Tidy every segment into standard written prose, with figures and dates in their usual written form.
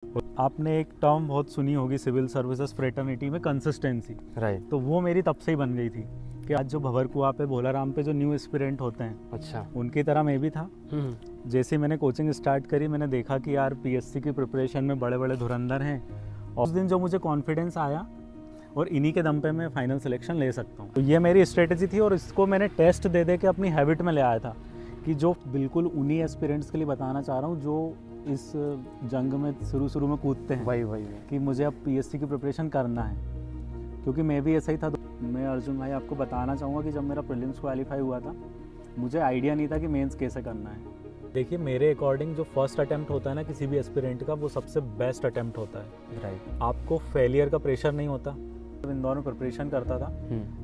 आपने एक टर्म बहुत सुनी होगी सिविल सर्विसेज फ्रेटर्निटी में, कंसिस्टेंसी। राइट। तो वो मेरी तब से ही बन गई थी कि आज जो भंवरकुआ पे, भोलाराम पे जो न्यू एस्पिरेंट होते हैं, अच्छा। उनकी तरह मैं भी था। जैसे मैंने कोचिंग स्टार्ट करी, मैंने देखा कि यार पीएससी की प्रिपरेशन में बड़े बड़े धुरंधर हैं, और उस दिन जो मुझे कॉन्फिडेंस आया और इन्हीं के दम पे मैं फाइनल सिलेक्शन ले सकता हूँ। तो ये मेरी स्ट्रेटजी थी, और इसको मैंने टेस्ट दे दे के अपनी हैबिट में ले आया था कि जो बिल्कुल उन्हीं एस्पिरेंट्स के लिए बताना चाह रहा हूँ जो इस जंग में शुरू में कूदते हैं, वही कि मुझे अब पीएससी की प्रिपरेशन करना है, क्योंकि मैं भी ऐसा ही था। मैं अर्जुन भाई आपको बताना चाहूँगा कि जब मेरा प्रीलिम्स क्वालिफाई हुआ था, मुझे आइडिया नहीं था कि मेंस कैसे करना है। देखिए मेरे अकॉर्डिंग जो फर्स्ट अटेम्प्ट होता है ना किसी भी एस्पिरेंट का, वो सबसे बेस्ट अटेम्प्ट होता है। राइट। आपको फेलियर का प्रेशर नहीं होता। जब इंदौर में प्रिपरेशन करता था,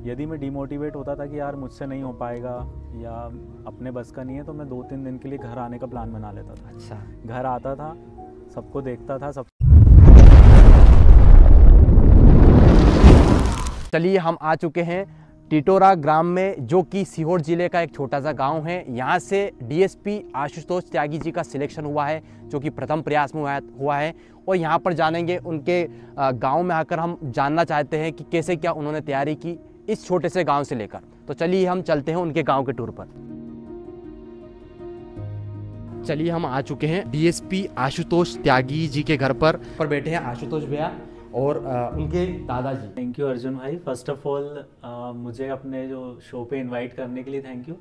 यदि मैं डिमोटिवेट होता था कि यार मुझसे नहीं हो पाएगा या अपने बस का नहीं है, तो मैं 2-3 दिन के लिए घर आने का प्लान बना लेता था। अच्छा। घर आता था, सबको देखता था, सब। चलिए हम आ चुके हैं टिटोरा ग्राम में, जो कि सीहोर जिले का एक छोटा सा गांव है। यहाँ से डीएसपी आशुतोष त्यागी जी का सिलेक्शन हुआ है, जो कि प्रथम प्रयास में हुआ है। और यहाँ पर जानेंगे उनके गांव में आकर, हम जानना चाहते हैं कि कैसे क्या उन्होंने तैयारी की इस छोटे से गांव से लेकर। तो चलिए हम चलते हैं उनके गांव के टूर पर। चलिए हम आ चुके हैं डीएसपी आशुतोष त्यागी जी के घर पर बैठे हैं आशुतोष भैया और उनके दादाजी। थैंक यू अर्जुन भाई, फर्स्ट ऑफ ऑल मुझे अपने जो शो पे इनवाइट करने के लिए थैंक यू,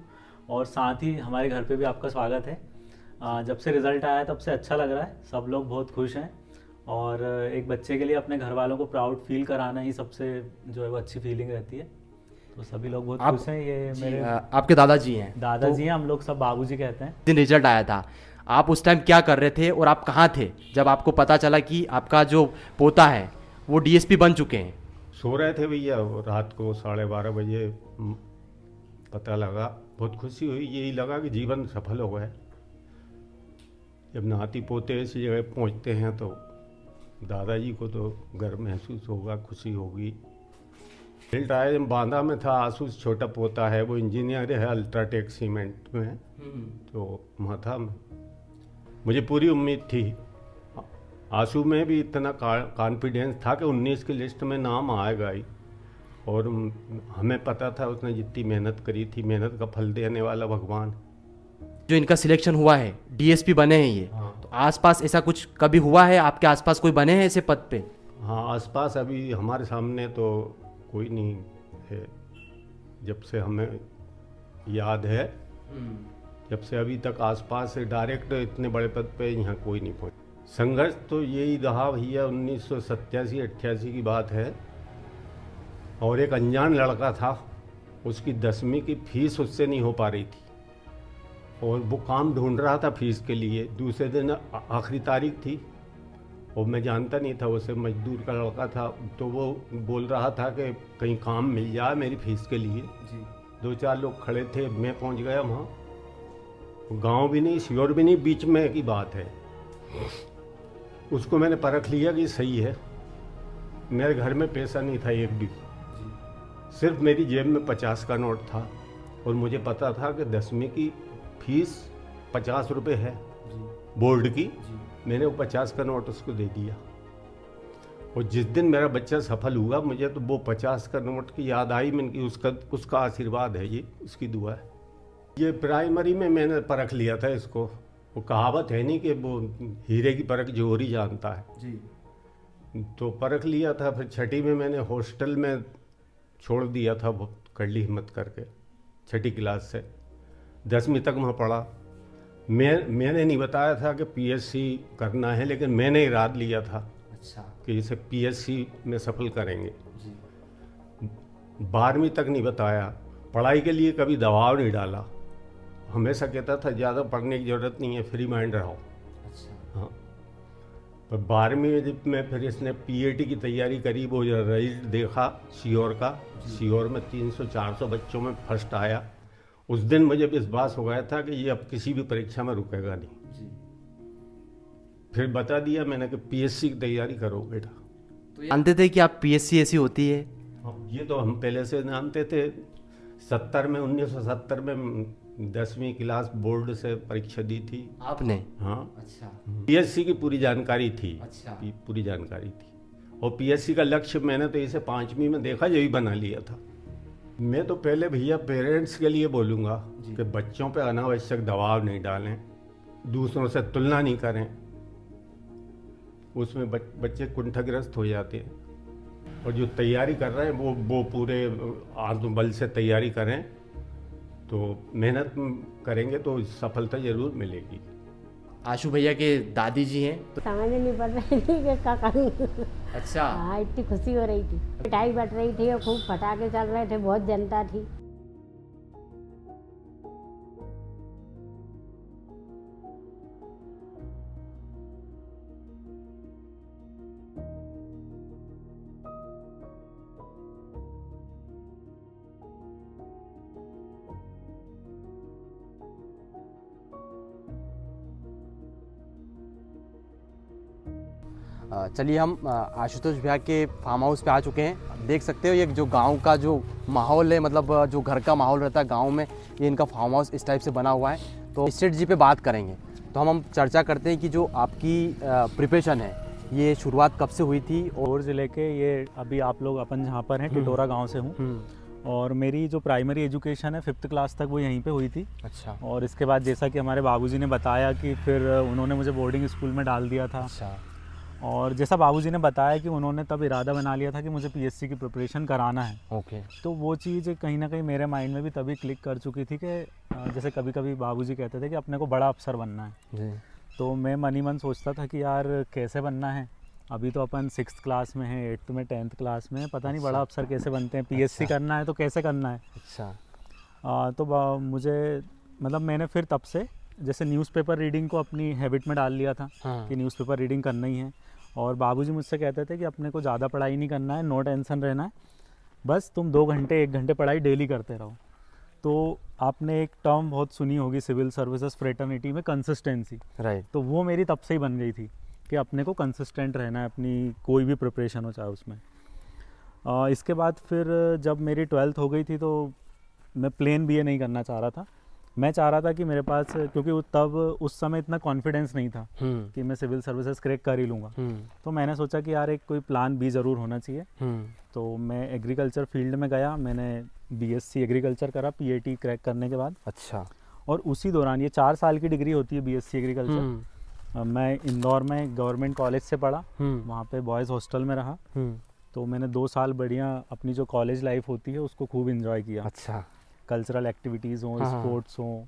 और साथ ही हमारे घर पे भी आपका स्वागत है। जब से रिज़ल्ट आया तब से अच्छा लग रहा है, सब लोग बहुत खुश हैं, और एक बच्चे के लिए अपने घर वालों को प्राउड फील कराना ही सबसे जो है वो अच्छी फीलिंग रहती है। तो सभी लोग बहुत खुश हैं। ये मेरे आपके दादाजी हैं? दादाजी हैं, हम लोग सब बाबूजी कहते हैं। दिन रिजल्ट आया था, आप उस टाइम क्या कर रहे थे और आप कहाँ थे जब आपको पता चला कि आपका जो पोता है वो डीएसपी बन चुके हैं? सो रहे थे भैया, रात को 12:30 बजे पता लगा। बहुत खुशी हुई, यही लगा कि जीवन सफल हो गया। जब नाती पोते ऐसी जगह पहुंचते हैं तो दादाजी को तो गर्व महसूस होगा, खुशी होगी। रिजल्ट आया, जब बांदा में था, आशुष छोटा पोता है, वो इंजीनियर है अल्ट्राटेक सीमेंट में, तो वहाँ था। मुझे पूरी उम्मीद थी, आशु में भी इतना कॉन्फिडेंस था कि 19 की लिस्ट में नाम आएगा ही, और हमें पता था उसने जितनी मेहनत करी थी, मेहनत का फल देने वाला भगवान। जो इनका सिलेक्शन हुआ है, डीएसपी बने हैं ये। हाँ। तो आसपास ऐसा कुछ कभी हुआ है? आपके आसपास कोई बने हैं ऐसे पद पे? हाँ, आसपास अभी हमारे सामने तो कोई नहीं है, जब से हमें याद है, जब से अभी तक आसपास से डायरेक्ट इतने बड़े पद पे यहाँ कोई नहीं पहुँचा। संघर्ष तो यही रहा भैया, 1987-88 की बात है, और एक अनजान लड़का था, उसकी 10वीं की फीस उससे नहीं हो पा रही थी, और वो काम ढूंढ रहा था फीस के लिए। दूसरे दिन आखिरी तारीख थी, और मैं जानता नहीं था, उसे मजदूर का लड़का था, तो वो बोल रहा था कि कहीं काम मिल जाए मेरी फीस के लिए जी। 2-4 लोग खड़े थे, मैं पहुंच गया वहाँ। गांव भी नहीं, सीहोर भी नहीं, बीच में की बात है। उसको मैंने परख लिया कि सही है। मेरे घर में पैसा नहीं था एक भी, सिर्फ मेरी जेब में 50 का नोट था, और मुझे पता था कि 10वीं की फीस 50 रुपये है बोर्ड की। मैंने वो 50 का नोट उसको दे दिया, और जिस दिन मेरा बच्चा सफल हुआ, मुझे तो वो 50 का नोट की याद आई। मैंने कि उसका आशीर्वाद है, ये उसकी दुआ है। ये प्राइमरी में मैंने परख लिया था इसको। वो कहावत है नहीं कि वो हीरे की परख जोहरी जानता है जी। तो परख लिया था। फिर छठी में मैंने हॉस्टल में छोड़ दिया था, वो कड़ी हिम्मत करके, छठी क्लास से 10वीं तक वहाँ पढ़ा। मैंने नहीं बताया था कि पीएससी करना है, लेकिन मैंने इरादा लिया था अच्छा कि इसे पीएससी में सफल करेंगे जी। 12वीं तक नहीं बताया, पढ़ाई के लिए कभी दबाव नहीं डाला। हमेशा कहता था ज़्यादा पढ़ने की ज़रूरत नहीं है, फ्री माइंड रहो अच्छा। हाँ, पर 12वीं में फिर इसने पीएटी की तैयारी करी। वो रिजल्ट देखा सीहोर का, सीहोर में 300-400 बच्चों में फर्स्ट आया। उस दिन मुझे विश्वास हो गया था कि ये अब किसी भी परीक्षा में रुकेगा नहीं जी। फिर बता दिया मैंने कि पीएससी की तैयारी करो बेटा। तो जानते थे कि आप पीएससी ऐसी होती है? ये तो हम पहले से जानते थे। 1970 में 10वीं क्लास बोर्ड से परीक्षा दी थी। आपने? हाँ। अच्छा। पीएससी की पूरी जानकारी थी। अच्छा। पूरी जानकारी थी। और पीएससी का लक्ष्य मैंने तो इसे 5वीं में देखा, यही बना लिया था। मैं तो पहले भैया पेरेंट्स के लिए बोलूँगा कि बच्चों पे अनावश्यक दबाव नहीं डालें, दूसरों से तुलना नहीं करें, उसमें बच्चे कुंठग्रस्त हो जाते हैं। और जो तैयारी कर रहे हैं वो पूरे आत्मबल से तैयारी करें, तो मेहनत करेंगे तो सफलता जरूर मिलेगी। आशु भैया के दादी जी हैं तो समझ नहीं पड़ रही थी कि क्या करूं। अच्छा। हाँ, इतनी खुशी हो रही थी, मिठाई बट रही थी और खूब पटाखे चल रहे थे, बहुत जनता थी। चलिए हम आशुतोष भैया के फार्म हाउस पे आ चुके हैं। देख सकते हो ये जो गांव का जो माहौल है, मतलब जो घर का माहौल रहता है गांव में, ये इनका फार्म हाउस इस टाइप से बना हुआ है। तो सेठ जी पे बात करेंगे, तो हम चर्चा करते हैं कि जो आपकी प्रिपरेशन है ये शुरुआत कब से हुई थी। और ज़िले के ये अभी आप लोग अपन जहाँ पर हैं टिटोरा गांव से हूँ, और मेरी जो प्राइमरी एजुकेशन है 5th क्लास तक वो यहीं पे हुई थी। अच्छा। और इसके बाद जैसा कि हमारे बाबूजी ने बताया कि फिर उन्होंने मुझे बोर्डिंग स्कूल में डाल दिया था। अच्छा। और जैसा बाबूजी ने बताया कि उन्होंने तब इरादा बना लिया था कि मुझे पीएससी की प्रिपरेशन कराना है। ओके। तो वो चीज़ कहीं ना कहीं मेरे माइंड में भी तभी क्लिक कर चुकी थी कि जैसे कभी कभी बाबूजी कहते थे कि अपने को बड़ा अफसर बनना है जी। तो मैं मन ही मन सोचता था कि यार कैसे बनना है, अभी तो अपन 6th क्लास में है, 8th में, 10th क्लास में, पता नहीं बड़ा अफसर कैसे बनते हैं, पीएससी करना है तो कैसे करना है। अच्छा। तो मुझे मतलब मैंने फिर तब से जैसे न्यूज़पेपर रीडिंग को अपनी हैबिट में डाल लिया था। हाँ। कि न्यूज़पेपर रीडिंग करना ही है। और बाबूजी मुझसे कहते थे कि अपने को ज़्यादा पढ़ाई नहीं करना है, नो टेंशन रहना है, बस तुम 2 घंटे 1 घंटे पढ़ाई डेली करते रहो। तो आपने एक टर्म बहुत सुनी होगी सिविल सर्विसेज फ्रेटर्निटी में, कंसिस्टेंसी। राइट। तो वो मेरी तब से ही बन गई थी कि अपने को कंसिस्टेंट रहना है अपनी कोई भी प्रिपरेशन हो चाहे उसमें। इसके बाद फिर जब मेरी 12th हो गई थी तो मैं प्लेन बीए नहीं करना चाह रहा था। मैं चाह रहा था कि मेरे पास, क्योंकि तब उस समय इतना कॉन्फिडेंस नहीं था कि मैं सिविल सर्विसेज क्रैक कर ही लूँगा, तो मैंने सोचा कि यार एक कोई प्लान बी ज़रूर होना चाहिए। तो मैं एग्रीकल्चर फील्ड में गया, मैंने बीएससी एग्रीकल्चर करा पीएटी क्रैक करने के बाद। अच्छा। और उसी दौरान, ये 4 साल की डिग्री होती है बीएससी एग्रीकल्चर, मैं इंदौर में गवर्नमेंट कॉलेज से पढ़ा, वहाँ पे बॉयज़ हॉस्टल में रहा। तो मैंने 2 साल बढ़िया अपनी जो कॉलेज लाइफ होती है उसको खूब इन्जॉय किया। अच्छा। कल्चरल एक्टिविटीज़ हों, स्पोर्ट्स हों,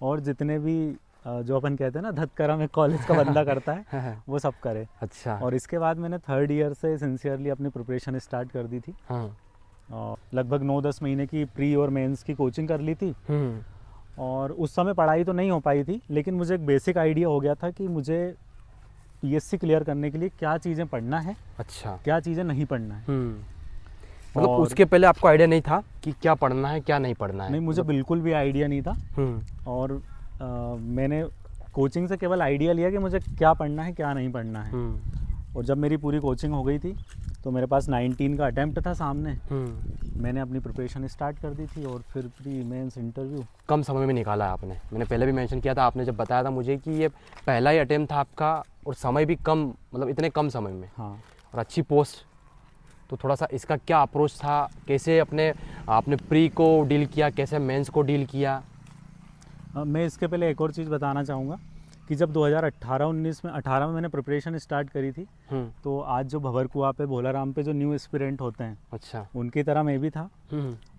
और जितने भी जो अपन कहते हैं ना धतकरा में कॉलेज का बंदा करता है वो सब करे। अच्छा। और इसके बाद मैंने 3rd ईयर से सिंसियरली अपनी प्रिपरेशन स्टार्ट कर दी थी। लगभग 9-10 महीने की प्री और मेंस की कोचिंग कर ली थी। और उस समय पढ़ाई तो नहीं हो पाई थी, लेकिन मुझे एक बेसिक आइडिया हो गया था कि मुझे पीएससी क्लियर करने के लिए क्या चीज़ें पढ़ना है, अच्छा, क्या चीज़ें नहीं पढ़ना है। मतलब उसके पहले आपको आइडिया नहीं था कि क्या पढ़ना है क्या नहीं पढ़ना है? नहीं, मुझे बिल्कुल भी आइडिया नहीं था। और मैंने कोचिंग से केवल आइडिया लिया कि मुझे क्या पढ़ना है क्या नहीं पढ़ना है। और जब मेरी पूरी कोचिंग हो गई थी तो मेरे पास 19 का अटेम्प्ट था सामने, मैंने अपनी प्रिपरेशन स्टार्ट कर दी थी। और फिर प्री मेंस इंटरव्यू कम समय में निकाला है आपने। मैंने पहले भी मेंशन किया था, आपने जब बताया था मुझे कि ये पहला ही अटेम्प्ट था आपका और समय भी कम, मतलब इतने कम समय में। हाँ। और अच्छी पोस्ट, तो थोड़ा सा इसका क्या अप्रोच था, कैसे आपने प्री को डील किया, कैसे मेंस को डील किया? मैं इसके पहले एक और चीज़ बताना चाहूँगा कि जब 2018-19 में 18 में मैंने प्रिपरेशन स्टार्ट करी थी, तो आज जो भंवरकुआ पे भोलाराम पे जो न्यू एस्पिरेंट होते हैं, अच्छा, उनकी तरह मैं भी था।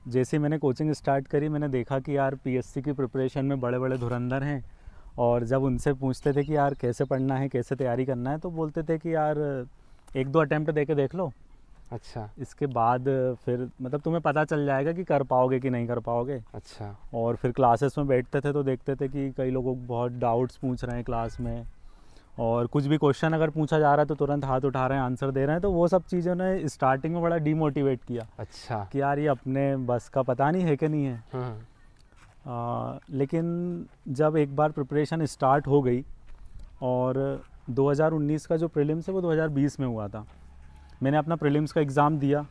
जैसे मैंने कोचिंग स्टार्ट करी, मैंने देखा कि यार पीएससी की प्रिपरेशन में बड़े बड़े धुरंधर हैं, और जब उनसे पूछते थे कि यार कैसे पढ़ना है कैसे तैयारी करना है, तो बोलते थे कि यार 1-2 अटैम्प्ट दे के देख लो। अच्छा। इसके बाद फिर मतलब तुम्हें पता चल जाएगा कि कर पाओगे कि नहीं कर पाओगे। अच्छा। और फिर क्लासेस में बैठते थे तो देखते थे कि कई लोगों को बहुत डाउट्स पूछ रहे हैं क्लास में, और कुछ भी क्वेश्चन अगर पूछा जा रहा है तो तुरंत हाथ उठा रहे हैं, आंसर दे रहे हैं। तो वो सब चीज़ों ने स्टार्टिंग में बड़ा डीमोटिवेट किया। अच्छा। कि यार ये अपने बस का पता नहीं है कि नहीं है। लेकिन जब एक बार प्रिपरेशन स्टार्ट हो गई, और 2019 का जो प्रीलिम्स है वो 2020 में हुआ था, मैंने अपना प्रीलिम्स का एग्ज़ाम दिया।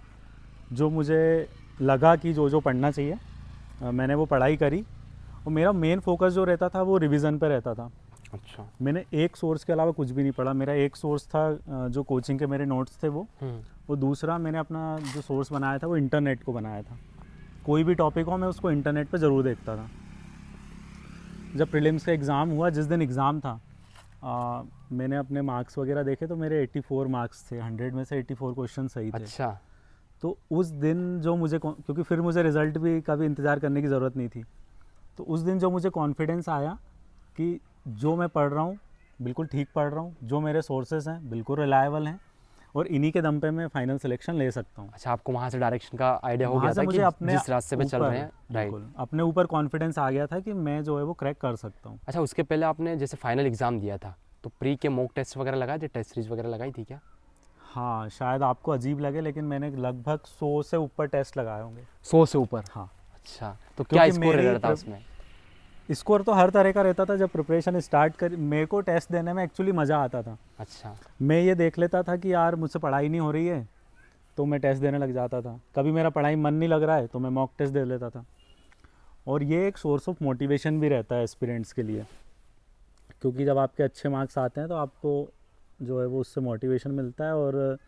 जो मुझे लगा कि जो पढ़ना चाहिए मैंने वो पढ़ाई करी, और मेरा मेन फोकस जो रहता था वो रिवीजन पे रहता था। अच्छा। मैंने एक सोर्स के अलावा कुछ भी नहीं पढ़ा। मेरा एक सोर्स था जो कोचिंग के मेरे नोट्स थे वो दूसरा मैंने अपना जो सोर्स बनाया था वो इंटरनेट को बनाया था। कोई भी टॉपिक हो मैं उसको इंटरनेट पे ज़रूर देखता था। जब प्रीलिम्स का एग्ज़ाम हुआ, जिस दिन एग्ज़ाम था, मैंने अपने मार्क्स वगैरह देखे तो मेरे 84 मार्क्स थे। 100 में से 84 क्वेश्चन सही थे। अच्छा। तो उस दिन जो मुझे, क्योंकि फिर मुझे रिज़ल्ट भी का भी इंतज़ार करने की ज़रूरत नहीं थी, तो उस दिन जो मुझे कॉन्फिडेंस आया कि जो मैं पढ़ रहा हूँ बिल्कुल ठीक पढ़ रहा हूँ, जो मेरे सोर्सेज हैं बिल्कुल रिलायबल हैं, और इन्हीं के दम पे मैं फाइनल सिलेक्शन ले सकता हूँ। अच्छा, आपको वहाँ से डायरेक्शन का आइडिया हो गया था मुझे कि अपने जिस रास्ते पे चल रहे हैं, राइट, अपने ऊपर कॉन्फिडेंस आ गया था कि मैं जो है वो क्रैक कर सकता हूँ। अच्छा, उसके पहले आपने जैसे फाइनल एग्जाम दिया था तो प्री के मॉक टेस्ट वगैरह लगाए थे, टेस्ट सीरीज वगैरह लगाई थी क्या? हाँ, शायद आपको अजीब लगे लेकिन मैंने लगभग 100 से ऊपर टेस्ट लगाए होंगे। 100 से ऊपर? हाँ। अच्छा, तो क्या स्कोर रहता था उसमें? स्कोर तो हर तरह का रहता था। जब प्रिपरेशन स्टार्ट कर, मेरे को टेस्ट देने में एक्चुअली मज़ा आता था। अच्छा। मैं ये देख लेता था कि यार मुझसे पढ़ाई नहीं हो रही है तो मैं टेस्ट देने लग जाता था। कभी मेरा पढ़ाई मन नहीं लग रहा है तो मैं मॉक टेस्ट दे लेता था। और ये एक सोर्स ऑफ मोटिवेशन भी रहता है एस्पिरेंट्स के लिए, क्योंकि जब आपके अच्छे मार्क्स आते हैं तो आपको जो है वो उससे मोटिवेशन मिलता है और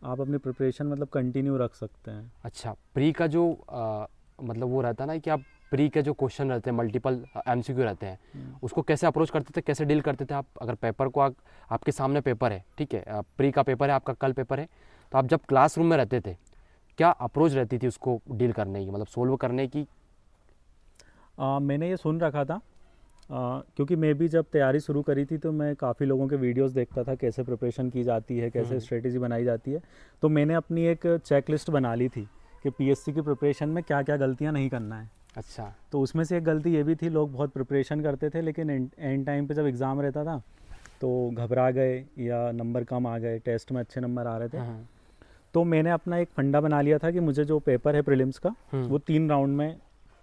आप अपनी प्रिपरेशन मतलब कंटिन्यू रख सकते हैं। अच्छा, प्री का जो मतलब वो रहता है ना कि आप प्री के जो क्वेश्चन रहते हैं, मल्टीपल एमसीक्यू रहते हैं, उसको कैसे अप्रोच करते थे, कैसे डील करते थे आप? अगर पेपर को आपके सामने पेपर है, ठीक है, प्री का पेपर है, आपका कल पेपर है, तो आप जब क्लासरूम में रहते थे क्या अप्रोच रहती थी उसको डील करने की, मतलब सोल्व करने की? मैंने ये सुन रखा था क्योंकि मैं भी जब तैयारी शुरू करी थी तो मैं काफ़ी लोगों के वीडियोस देखता था कैसे प्रिपरेशन की जाती है, कैसे स्ट्रेटेजी बनाई जाती है। तो मैंने अपनी एक चेक लिस्ट बना ली थी कि पीएससी की प्रिपरेशन में क्या क्या गलतियां नहीं करना है। अच्छा। तो उसमें से एक गलती ये भी थी, लोग बहुत प्रिपरेशन करते थे लेकिन एंड टाइम पे जब एग्ज़ाम रहता था तो घबरा गए या नंबर कम आ गए, टेस्ट में अच्छे नंबर आ रहे थे। तो मैंने अपना एक फंडा बना लिया था कि मुझे जो पेपर है प्रीलिम्स का वो 3 राउंड में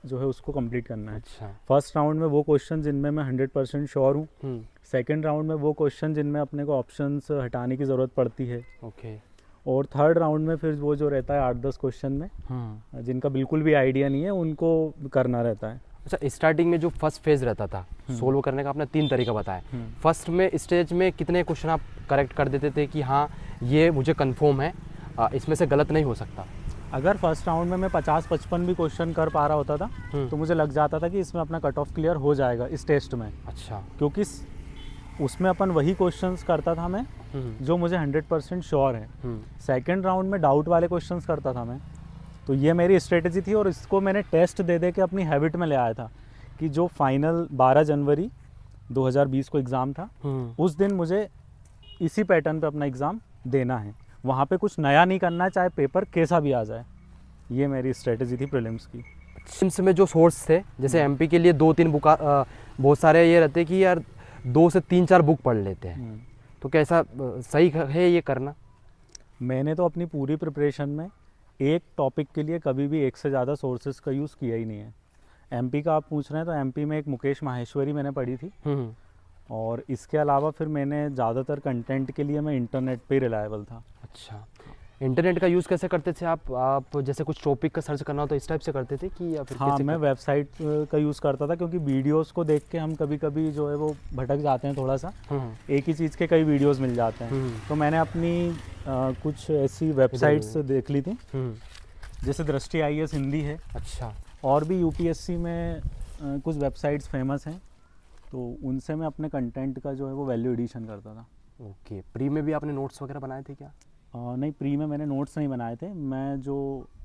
जो है उसको कंप्लीट करना है। अच्छा। फर्स्ट राउंड में वो क्वेश्चन जिनमें मैं 100% श्योर हूँ, सेकंड राउंड में वो क्वेश्चन जिनमें अपने को ऑप्शंस हटाने की ज़रूरत पड़ती है, ओके, और थर्ड राउंड में फिर वो जो रहता है 8-10 क्वेश्चन में जिनका बिल्कुल भी आइडिया नहीं है उनको करना रहता है। अच्छा, स्टार्टिंग में जो फर्स्ट फेज रहता था सोल्व करने का, आपने 3 तरीका बताया। फर्स्ट में स्टेज में कितने क्वेश्चन आप करेक्ट कर देते थे कि हाँ ये मुझे कंफर्म है, इसमें से गलत नहीं हो सकता? अगर फर्स्ट राउंड में मैं 50-55 भी क्वेश्चन कर पा रहा होता था तो मुझे लग जाता था कि इसमें अपना कट ऑफ क्लियर हो जाएगा इस टेस्ट में। अच्छा। क्योंकि उसमें अपन वही क्वेश्चंस करता था मैं जो मुझे 100% श्योर है। सेकंड राउंड में डाउट वाले क्वेश्चंस करता था मैं। तो ये मेरी स्ट्रेटजी थी और इसको मैंने टेस्ट दे दे के अपनी हैबिट में ले आया था कि जो फाइनल 12 जनवरी 2020 को एग्ज़ाम था उस दिन मुझे इसी पैटर्न पे अपना एग्ज़ाम देना है। वहाँ पे कुछ नया नहीं करना है, चाहे पेपर कैसा भी आ जाए। ये मेरी स्ट्रेटजी थी प्रीलिम्स की। प्रीलिम्स में जो सोर्स थे, जैसे एमपी के लिए 2-3 बुक, बहुत सारे ये रहते कि यार 2 से 3-4 बुक पढ़ लेते हैं, तो कैसा सही है ये करना? मैंने तो अपनी पूरी प्रिपरेशन में एक टॉपिक के लिए कभी भी एक से ज़्यादा सोर्सेज का यूज़ किया ही नहीं है। एमपी का आप पूछ रहे हैं तो एमपी में एक मुकेश माहेश्वरी मैंने पढ़ी थी, और इसके अलावा फिर मैंने ज़्यादातर कंटेंट के लिए मैं इंटरनेट पे रिलायबल था। अच्छा, इंटरनेट का यूज़ कैसे करते थे आप जैसे कुछ टॉपिक का सर्च करना हो तो इस टाइप से करते थे कि या फिर? हाँ, मैं वेबसाइट का यूज़ करता था क्योंकि वीडियोस को देख के हम कभी कभी जो है वो भटक जाते हैं थोड़ा सा, एक ही चीज़ के कई वीडियोस मिल जाते हैं। तो मैंने अपनी कुछ ऐसी वेबसाइट्स देख ली थी जैसे दृष्टि IAS हिंदी है। अच्छा। और भी यूपीएससी में कुछ वेबसाइट्स फेमस हैं, तो उनसे मैं अपने कंटेंट का जो है वो वैल्यू एडिशन करता था। ओके, प्री में भी आपने नोट्स वगैरह बनाए थे क्या? नहीं, प्री में मैंने नोट्स नहीं बनाए थे। मैं जो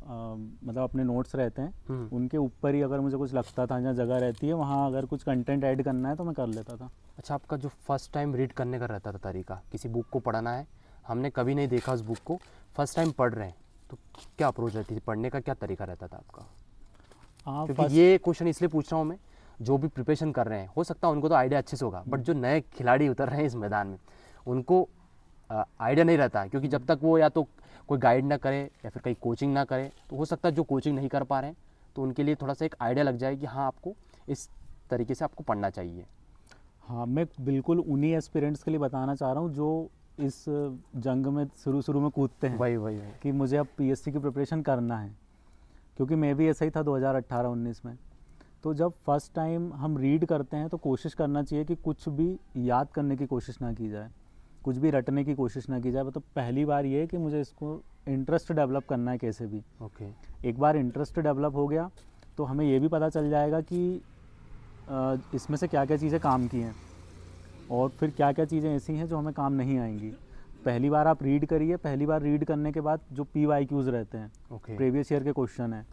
मतलब अपने नोट्स रहते हैं उनके ऊपर ही अगर मुझे कुछ लगता था, जहाँ जगह रहती है वहाँ अगर कुछ कंटेंट ऐड करना है तो मैं कर लेता था। अच्छा, आपका जो फर्स्ट टाइम रीड करने का रहता था तरीका, किसी बुक को पढ़ना है, हमने कभी नहीं देखा उस बुक को, फर्स्ट टाइम पढ़ रहे हैं, तो क्या अप्रोच रहती थी, पढ़ने का क्या तरीका रहता था आपका? क्योंकि ये क्वेश्चन इसलिए पूछ रहा हूँ मैं, जो भी प्रिपरेशन कर रहे हैं हो सकता है उनको तो आइडिया अच्छे से होगा, बट जो नए खिलाड़ी उतर रहे हैं इस मैदान में उनको आइडिया नहीं रहता है, क्योंकि जब तक वो या तो कोई गाइड ना करे या फिर कहीं कोचिंग ना करे, तो हो सकता है जो कोचिंग नहीं कर पा रहे हैं तो उनके लिए थोड़ा सा एक आइडिया लग जाए कि हाँ आपको इस तरीके से आपको पढ़ना चाहिए। हाँ, मैं बिल्कुल उन्हीं एस्पिरेंट्स के लिए बताना चाह रहा हूँ जो इस जंग में शुरू में कूदते हैं वही कि मुझे अब पीएससी की प्रिपरेशन करना है, क्योंकि मैं भी ऐसा ही था 2018-19 में। तो जब फर्स्ट टाइम हम रीड करते हैं तो कोशिश करना चाहिए कि कुछ भी याद करने की कोशिश ना की जाए, कुछ भी रटने की कोशिश ना की जाए। मतलब पहली बार ये है कि मुझे इसको इंटरेस्ट डेवलप करना है कैसे भी। ओके। एक बार इंटरेस्ट डेवलप हो गया तो हमें ये भी पता चल जाएगा कि इसमें से क्या क्या चीज़ें काम की हैं और फिर क्या क्या चीज़ें ऐसी हैं जो हमें काम नहीं आएंगी। पहली बार आप रीड करिए, पहली बार रीड करने के बाद जो PYQs रहते हैं, प्रीवियस ईयर के क्वेश्चन हैं,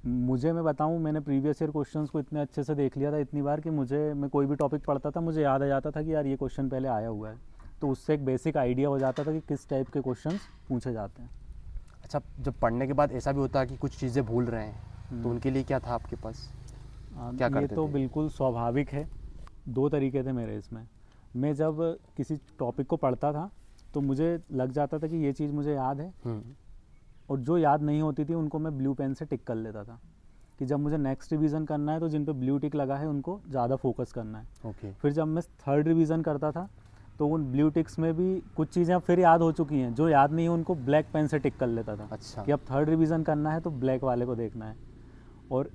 मैं बताऊं मैंने प्रीवियस ईयर क्वेश्चंस को इतने अच्छे से देख लिया था इतनी बार कि मैं कोई भी टॉपिक पढ़ता था मुझे याद आ जाता था कि यार ये क्वेश्चन पहले आया हुआ है, तो उससे एक बेसिक आइडिया हो जाता था कि किस टाइप के क्वेश्चंस पूछे जाते हैं। अच्छा, जब पढ़ने के बाद ऐसा भी होता है कि कुछ चीज़ें भूल रहे हैं, तो उनके लिए क्या था आपके पास, क्या करते थे? ये तो बिल्कुल स्वाभाविक है। 2 तरीके थे मेरे इसमें। मैं जब किसी टॉपिक को पढ़ता था तो मुझे लग जाता था कि ये चीज़ मुझे याद है, और जो याद नहीं होती थी उनको मैं ब्लू पेन से टिक कर लेता था कि जब मुझे नेक्स्ट रिवीजन करना है तो जिन पे ब्लू टिक लगा है उनको ज़्यादा फोकस करना है। फिर जब मैं 3rd रिवीजन करता था तो उन ब्लू टिक्स में भी कुछ चीज़ें अब फिर याद हो चुकी हैं, जो याद नहीं है उनको ब्लैक पेन से टिक कर लेता था। अच्छा। कि अब 3rd रिवीजन करना है तो ब्लैक वाले को देखना है। और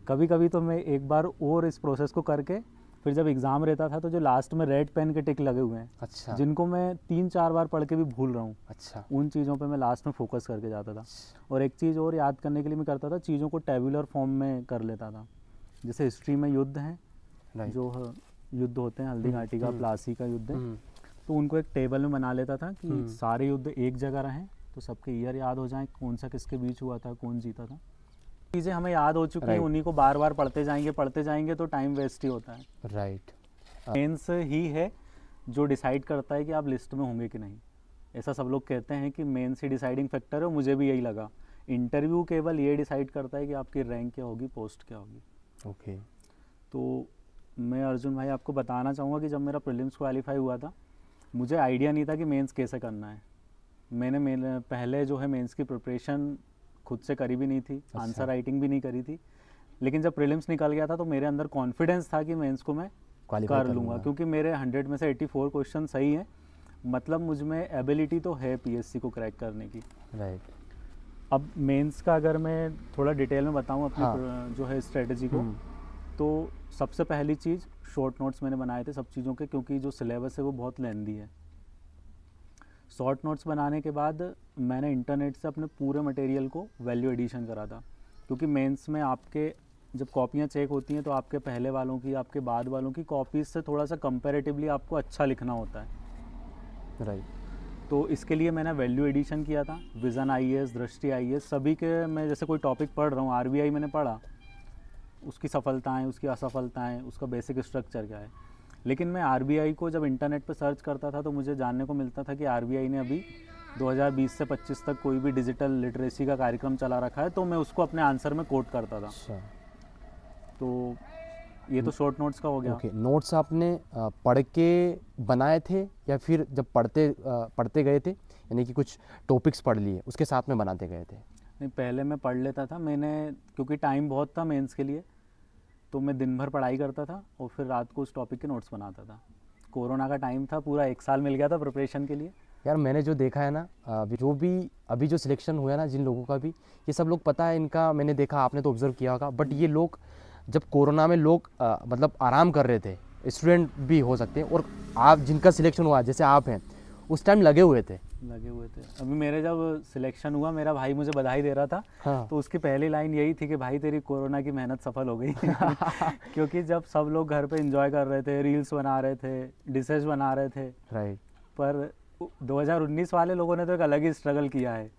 कभी कभी तो मैं एक बार और इस प्रोसेस को करके फिर जब एग्ज़ाम रहता था तो जो लास्ट में रेड पेन के टिक लगे हुए हैं, अच्छा, जिनको मैं 3-4 बार पढ़ के भी भूल रहा हूँ, अच्छा, उन चीज़ों पे मैं लास्ट में फोकस करके जाता था। और एक चीज़ और याद करने के लिए मैं करता था, चीज़ों को टेबुलर फॉर्म में कर लेता था। जैसे हिस्ट्री में युद्ध हैं, जो युद्ध होते हैं, हल्दी घाटी का, प्लासी का युद्ध है, तो उनको एक टेबल में बना लेता था कि सारे युद्ध एक जगह रहें तो सबके ईयर याद हो जाएं, कौन सा किसके बीच हुआ था, कौन जीता था। चीज़ें हमें याद हो चुकी हैं, उन्हीं को बार बार पढ़ते जाएंगे तो टाइम वेस्ट ही होता है। राइट। मेंस ही है जो डिसाइड करता है कि आप लिस्ट में होंगे कि नहीं। ऐसा सब लोग कहते हैं कि मेंस ही डिसाइडिंग फैक्टर है, मुझे भी यही लगा। इंटरव्यू केवल ये डिसाइड करता है कि आपकी रैंक क्या होगी, पोस्ट क्या होगी। ओके। तो मैं अर्जुन भाई आपको बताना चाहूँगा कि जब मेरा प्रीलिम्स क्वालिफाई हुआ था मुझे आइडिया नहीं था कि मेंस कैसे करना है। मैंने पहले जो है मेंस की प्रिपरेशन खुद से करी भी नहीं थी, आंसर राइटिंग भी नहीं करी थी, लेकिन जब प्रीलिम्स निकल गया था तो मेरे अंदर कॉन्फिडेंस था कि मेंस को मैं कर लूँगा, क्योंकि मेरे 100 में से 84 क्वेश्चन सही हैं। मतलब मुझ में एबिलिटी तो है PSC को क्रैक करने की। राइट। अब मेंस का अगर मैं थोड़ा डिटेल में बताऊँ अपनी जो है स्ट्रेटजी को, तो सबसे पहली चीज़ शॉर्ट नोट्स मैंने बनाए थे सब चीज़ों के, क्योंकि जो सिलेबस है वो बहुत लेंदी है। शॉर्ट नोट्स बनाने के बाद मैंने इंटरनेट से अपने पूरे मटेरियल को वैल्यू एडिशन करा था, क्योंकि मेंस में आपके जब कॉपियाँ चेक होती हैं तो आपके पहले वालों की, आपके बाद वालों की कॉपीज़ से थोड़ा सा कंपैरेटिवली आपको अच्छा लिखना होता है। राइट। तो इसके लिए मैंने वैल्यू एडिशन किया था। विज़न IAS, दृष्टि IAS, सभी के मैं जैसे कोई टॉपिक पढ़ रहा हूँ, RBI मैंने पढ़ा, उसकी सफलताएं, उसकी असफलताएं, उसका बेसिक स्ट्रक्चर क्या है। लेकिन मैं RBI को जब इंटरनेट पर सर्च करता था तो मुझे जानने को मिलता था कि RBI ने अभी 2020 से 25 तक कोई भी डिजिटल लिटरेसी का कार्यक्रम चला रखा है, तो मैं उसको अपने आंसर में कोट करता था। अच्छा। तो ये तो शॉर्ट नोट्स का हो गया। ओके। नोट्स आपने पढ़ के बनाए थे या फिर जब पढ़ते गए थे, यानी कि कुछ टॉपिक्स पढ़ लिए उसके साथ में बनाते गए थे? नहीं, पहले मैं पढ़ लेता था। मैंने क्योंकि टाइम बहुत था मेंस के लिए, तो मैं दिन भर पढ़ाई करता था और फिर रात को उस टॉपिक के नोट्स बनाता था। कोरोना का टाइम था, पूरा 1 साल मिल गया था प्रिपरेशन के लिए। यार मैंने जो देखा है ना, अभी जो सिलेक्शन हुआ है ना, जिन लोगों का भी, ये सब लोग पता है इनका, मैंने देखा, आपने तो ऑब्जर्व किया होगा, बट ये लोग जब कोरोना में लोग मतलब आराम कर रहे थे, स्टूडेंट भी हो सकते हैं, और आप जिनका सिलेक्शन हुआ जैसे आप हैं, उस टाइम लगे हुए थे। अभी मेरे जब सिलेक्शन हुआ, मेरा भाई मुझे बधाई दे रहा था। हाँ। तो उसकी पहली लाइन यही थी कि भाई तेरी कोरोना की मेहनत सफल हो गई। क्योंकि जब सब लोग घर पे एंजॉय कर रहे थे, रील्स बना रहे थे, डिशेज बना रहे थे, राइट, पर 2019 वाले लोगों ने तो एक अलग ही स्ट्रगल किया है।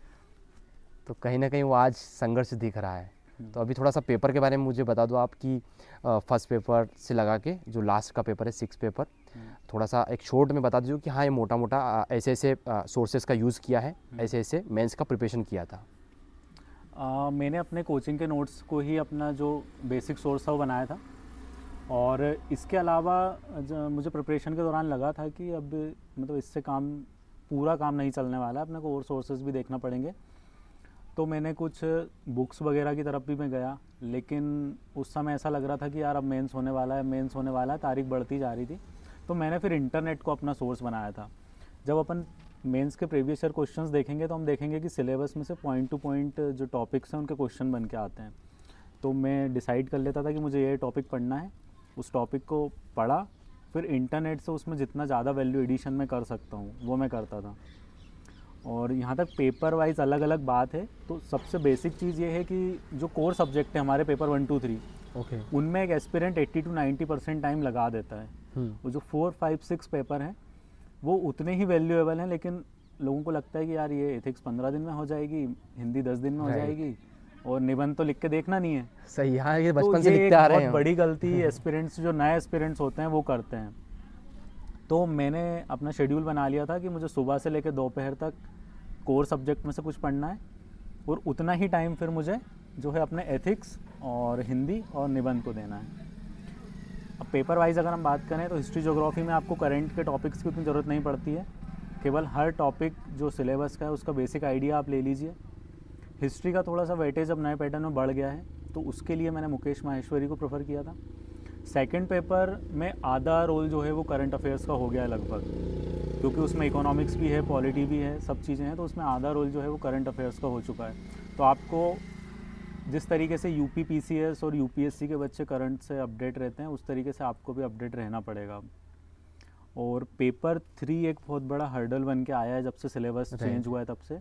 तो कहीं ना कहीं वो आज संघर्ष दिख रहा है। तो अभी थोड़ा सा पेपर के बारे में मुझे बता दो आप कि फर्स्ट पेपर से लगा के जो लास्ट का पेपर है 6 पेपर, थोड़ा सा एक शॉर्ट में बता दीजिए कि हाँ ये मोटा मोटा ऐसे ऐसे सोर्सेज का यूज़ किया है, ऐसे ऐसे मेंस का प्रिपरेशन किया था। मैंने अपने कोचिंग के नोट्स को ही अपना जो बेसिक सोर्स था वो बनाया था, और इसके अलावा मुझे प्रिपरेशन के दौरान लगा था कि अब मतलब इससे पूरा काम नहीं चलने वाला है, अपने को और सोर्सेज भी देखना पड़ेंगे। तो मैंने कुछ बुक्स वगैरह की तरफ भी मैं गया, लेकिन उस समय ऐसा लग रहा था कि यार अब मेंस होने वाला है, तारीख बढ़ती जा रही थी। तो मैंने फिर इंटरनेट को अपना सोर्स बनाया था। जब अपन मेंस के प्रीवियस ईयर क्वेश्चंस देखेंगे तो हम देखेंगे कि सिलेबस में से पॉइंट टू पॉइंट जो टॉपिक्स हैं उनके क्वेश्चन बन के आते हैं। तो मैं डिसाइड कर लेता था कि मुझे ये टॉपिक पढ़ना है, उस टॉपिक को पढ़ा, फिर इंटरनेट से उसमें जितना ज़्यादा वैल्यू एडिशन मैं कर सकता हूँ वो मैं करता था। और यहाँ तक पेपर वाइज अलग अलग बात है, तो सबसे बेसिक चीज़ ये है कि जो कोर सब्जेक्ट है हमारे पेपर 1, 2, 3 ओके, उनमें एक एस्पिरेंट 80 to 90% टाइम लगा देता है। वो जो 4, 5, 6 पेपर हैं वो उतने ही वैल्यूएबल हैं, लेकिन लोगों को लगता है कि यार ये एथिक्स 15 दिन में हो जाएगी, हिंदी 10 दिन में हो जाएगी, और निबंध तो लिख के देखना नहीं है। सही, हाँ ये तो बचपन से ये लिखते आ रहे बहुत हैं। बड़ी गलती एस्पिरेंट्स, जो नए एस्पिरेंट्स होते हैं वो करते हैं। तो मैंने अपना शेड्यूल बना लिया था कि मुझे सुबह से लेकर दोपहर तक कोर सब्जेक्ट में से कुछ पढ़ना है, और उतना ही टाइम फिर मुझे जो है अपने एथिक्स और हिंदी और निबंध को देना है। अब पेपर वाइज अगर हम बात करें तो हिस्ट्री ज्योग्राफी में आपको करंट के टॉपिक्स की उतनी ज़रूरत नहीं पड़ती है, केवल हर टॉपिक जो सिलेबस का है उसका बेसिक आइडिया आप ले लीजिए। हिस्ट्री का थोड़ा सा वेटेज अब नए पैटर्न में बढ़ गया है, तो उसके लिए मैंने मुकेश माहेश्वरी को प्रेफर किया था। सेकंड पेपर में आधा रोल जो है वो करंट अफेयर्स का हो गया है लगभग, क्योंकि उसमें इकोनॉमिक्स भी है, पॉलिटी भी है, सब चीज़ें हैं, तो उसमें आधा रोल जो है वो करंट अफेयर्स का हो चुका है। तो आपको जिस तरीके से यूपी पीसीएस और यूपीएससी के बच्चे करंट से अपडेट रहते हैं, उस तरीके से आपको भी अपडेट रहना पड़ेगा अब। और पेपर 3 एक बहुत बड़ा हर्डल बन के आया है जब से सिलेबस चेंज हुआ है तब से।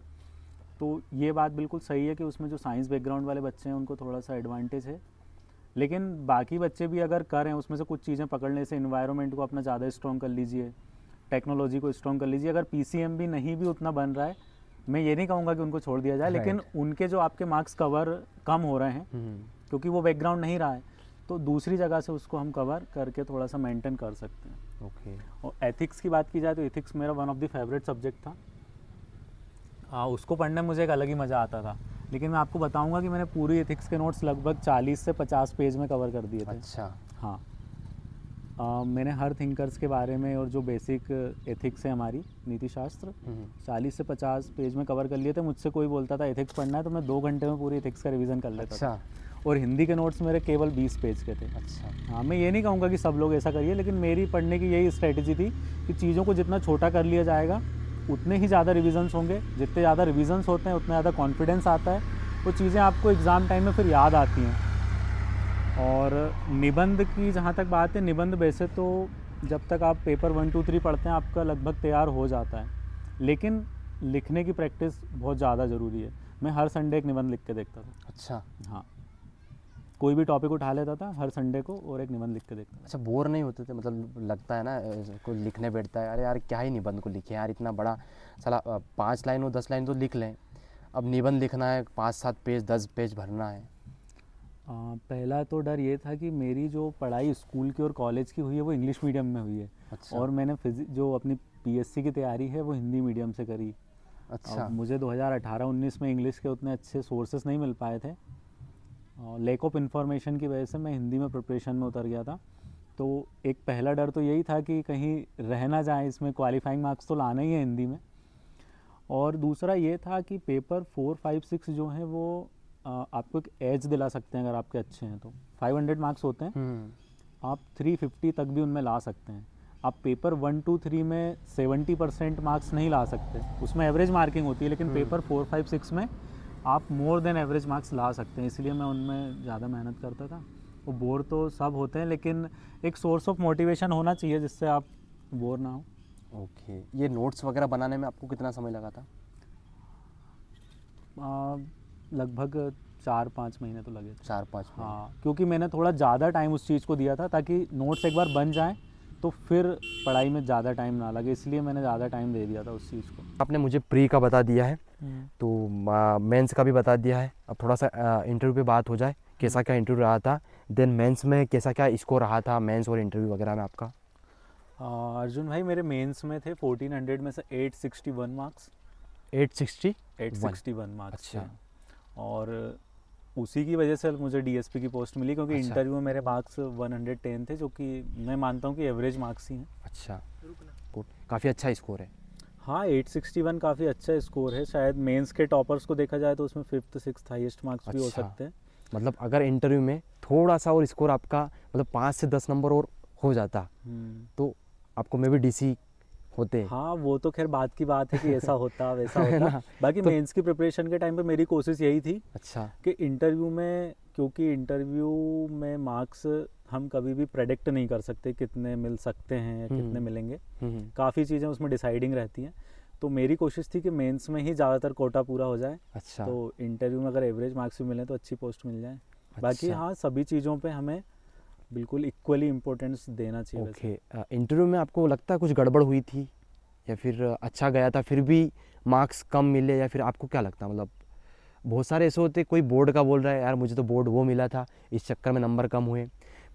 तो ये बात बिल्कुल सही है कि उसमें जो साइंस बैकग्राउंड वाले बच्चे हैं उनको थोड़ा सा एडवांटेज है, लेकिन बाकी बच्चे भी अगर करें उसमें से कुछ चीज़ें पकड़ने से, इन्वायरमेंट को अपना ज़्यादा स्ट्रॉन्ग कर लीजिए, टेक्नोलॉजी को स्ट्रॉन्ग कर लीजिए। अगर पीसीएम भी नहीं भी उतना बन रहा है, मैं ये नहीं कहूँगा कि उनको छोड़ दिया जाए, लेकिन उनके जो आपके मार्क्स कवर कम हो रहे हैं क्योंकि वो बैकग्राउंड नहीं रहा है, तो दूसरी जगह से उसको हम कवर करके थोड़ा सा मेंटेन कर सकते हैं। ओके। और एथिक्स की बात की जाए तो एथिक्स मेरा one of the favourite subject था। उसको पढ़ने में मुझे एक अलग ही मज़ा आता था, लेकिन मैं आपको बताऊंगा कि मैंने पूरी एथिक्स के नोट्स लगभग 40 से 50 पेज में कवर कर दिए थे। अच्छा। हाँ, मैंने हर थिंकर्स के बारे में और जो बेसिक एथिक्स है हमारी नीति शास्त्र 40 से 50 पेज में कवर कर लिए थे। मुझसे कोई बोलता था एथिक्स पढ़ना है तो मैं 2 घंटे में पूरी एथिक्स का रिवीजन कर लेता था। और हिंदी के नोट्स मेरे केवल 20 पेज के थे। अच्छा। हाँ, मैं ये नहीं कहूँगा कि सब लोग ऐसा करिए, लेकिन मेरी पढ़ने की यही स्ट्रेटजी थी कि चीज़ों को जितना छोटा कर लिया जाएगा उतने ही ज़्यादा रिविजन्स होंगे, जितने ज़्यादा रिविजन्स होते हैं उतना ज़्यादा कॉन्फिडेंस आता है, वो चीज़ें आपको एग्ज़ाम टाइम में फिर याद आती हैं। और निबंध की जहाँ तक बात है, निबंध वैसे तो जब तक आप पेपर 1, 2, 3 पढ़ते हैं आपका लगभग तैयार हो जाता है, लेकिन लिखने की प्रैक्टिस बहुत ज़्यादा ज़रूरी है। मैं हर संडे एक निबंध लिख के देखता था। अच्छा। हाँ, कोई भी टॉपिक उठा लेता था हर संडे को और एक निबंध लिख के देखता था। अच्छा, बोर नहीं होते थे? मतलब लगता है ना कोई लिखने बैठता है, अरे यार क्या ही निबंध को लिखे यार, इतना बड़ा साला 5 लाइन और 10 लाइन तो लिख लें, अब निबंध लिखना है 5-7 पेज 10 पेज भरना है। पहला तो डर ये था कि मेरी जो पढ़ाई स्कूल की और कॉलेज की हुई है वो इंग्लिश मीडियम में हुई है। अच्छा। और मैंने जो अपनी पीएससी की तैयारी है वो हिंदी मीडियम से करी। अच्छा। मुझे 2018-19 में इंग्लिश के उतने अच्छे सोर्सेस नहीं मिल पाए थे, लैक ऑफ इन्फॉर्मेशन की वजह से मैं हिंदी में प्रिपरेशन में उतर गया था। तो एक पहला डर तो यही था कि कहीं रह ना जाए, इसमें क्वालिफाइंग मार्क्स तो लाना ही है हिंदी में। और दूसरा ये था कि पेपर 4, 5, 6 जो हैं वो आपको एक एज दिला सकते हैं अगर आपके अच्छे हैं तो। 500 मार्क्स होते हैं, आप 350 तक भी उनमें ला सकते हैं। आप पेपर 1, 2, 3 में 70% मार्क्स नहीं ला सकते, उसमें एवरेज मार्किंग होती है, लेकिन पेपर 4, 5, 6 में आप मोर देन एवरेज मार्क्स ला सकते हैं। इसलिए मैं उनमें ज़्यादा मेहनत करता था। वो बोर तो सब होते हैं, लेकिन एक सोर्स ऑफ मोटिवेशन होना चाहिए जिससे आप बोर ना हो। ओके। ये नोट्स वगैरह बनाने में आपको कितना समय लगा था? लगभग 4-5 महीने तो लगे थे। 4-5 महीने। हाँ, क्योंकि मैंने थोड़ा ज़्यादा टाइम उस चीज़ को दिया था ताकि नोट्स एक बार बन जाएं तो फिर पढ़ाई में ज़्यादा टाइम ना लगे, इसलिए मैंने ज़्यादा टाइम दे दिया था उस चीज़ को। आपने मुझे प्री का बता दिया है, तो मेंस का भी बता दिया है। अब थोड़ा सा इंटरव्यू पे बात हो जाए, कैसा क्या इंटरव्यू रहा था, देन मेंस में कैसा क्या स्कोर रहा था मेंस और इंटरव्यू वगैरह में आपका? अर्जुन भाई, मेरे मेंस में थे 1400 में से 861 मार्क्स। 861 मार्क्स। अच्छा। और उसी की वजह से मुझे डीएसपी की पोस्ट मिली, क्योंकि अच्छा। इंटरव्यू में मेरे मार्क्स 110 थे, जो कि मैं मानता हूँ कि एवरेज मार्क्स ही हैं। अच्छा, गुड, काफ़ी अच्छा स्कोर है। हाँ, 861 काफ़ी अच्छा स्कोर है। शायद मेंस के टॉपर्स को देखा जाए तो उसमें 5th 6th हाईएस्ट मार्क्स भी हो अच्छा। सकते हैं। मतलब अगर इंटरव्यू में थोड़ा सा और स्कोर आपका मतलब 5 से 10 नंबर और हो जाता तो आपको मे भी डीसी होते। हाँ, वो तो खैर बात की बात है कि ऐसा होता वैसा होता। बाकी मेंस की प्रिपरेशन के टाइम पे मेरी कोशिश यही थी अच्छा कि इंटरव्यू में, क्योंकि इंटरव्यू में मार्क्स हम कभी भी प्रेडिक्ट नहीं कर सकते कितने मिल सकते हैं, कितने मिलेंगे। काफ़ी चीज़ें उसमें डिसाइडिंग रहती हैं। तो मेरी कोशिश थी कि मेंस में ही ज़्यादातर कोटा पूरा हो जाए। अच्छा। तो इंटरव्यू में अगर एवरेज मार्क्स भी मिले तो अच्छी पोस्ट मिल जाए। बाकी हाँ, सभी चीज़ों पे हमें बिल्कुल इक्वली इम्पोर्टेंस देना चाहिए। ओके। इंटरव्यू में आपको लगता है कुछ गड़बड़ हुई थी या फिर अच्छा गया था फिर भी मार्क्स कम मिले, या फिर आपको क्या लगता है? मतलब बहुत सारे ऐसे होते, कोई बोर्ड का बोल रहा है यार मुझे तो बोर्ड वो मिला था, इस चक्कर में नंबर कम हुए।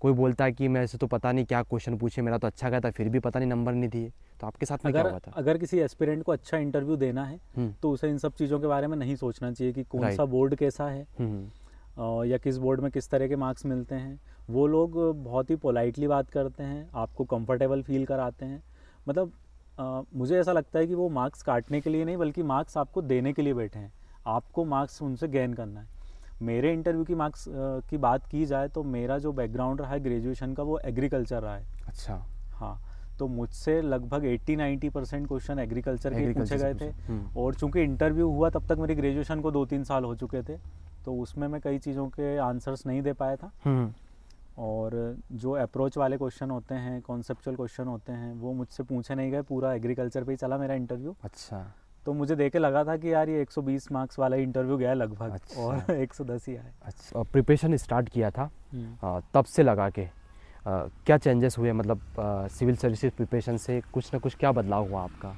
कोई बोलता है कि मैं ऐसे तो पता नहीं क्या क्वेश्चन पूछे, मेरा तो अच्छा गया था फिर भी पता नहीं नंबर नहीं दिए। तो आपके साथ में क्या हुआ था? अगर किसी एस्पिरेंट को अच्छा इंटरव्यू देना है तो उसे इन सब चीज़ों के बारे में नहीं सोचना चाहिए कि कौन सा बोर्ड कैसा है या किस बोर्ड में किस तरह के मार्क्स मिलते हैं। वो लोग बहुत ही पोलाइटली बात करते हैं, आपको कंफर्टेबल फील कराते हैं। मतलब मुझे ऐसा लगता है कि वो मार्क्स काटने के लिए नहीं बल्कि मार्क्स आपको देने के लिए बैठे हैं, आपको मार्क्स उनसे गेन करना है। मेरे इंटरव्यू की मार्क्स की बात की जाए तो मेरा जो बैकग्राउंड रहा है ग्रेजुएशन का वो एग्रीकल्चर रहा है। अच्छा। हाँ, तो मुझसे लगभग 80-90% क्वेश्चन एग्रीकल्चर के पूछे गए थे। और चूंकि इंटरव्यू हुआ तब तक मेरी ग्रेजुएशन को 2-3 साल हो चुके थे, तो उसमें मैं कई चीज़ों के आंसर्स नहीं दे पाया था। और जो अप्रोच वाले क्वेश्चन होते हैं, कॉन्सेप्चुअल क्वेश्चन होते हैं, वो मुझसे पूछे नहीं गए। पूरा एग्रीकल्चर पे ही चला मेरा इंटरव्यू। अच्छा। तो मुझे देख के लगा था कि यार ये 120 मार्क्स वाला इंटरव्यू गया लगभग। अच्छा। और 110 ही आए। अच्छा। प्रिपरेशन स्टार्ट किया था तब से लगा के क्या चेंजेस हुए? मतलब सिविल सर्विसेज प्रिपरेशन से कुछ ना कुछ क्या बदलाव हुआ आपका?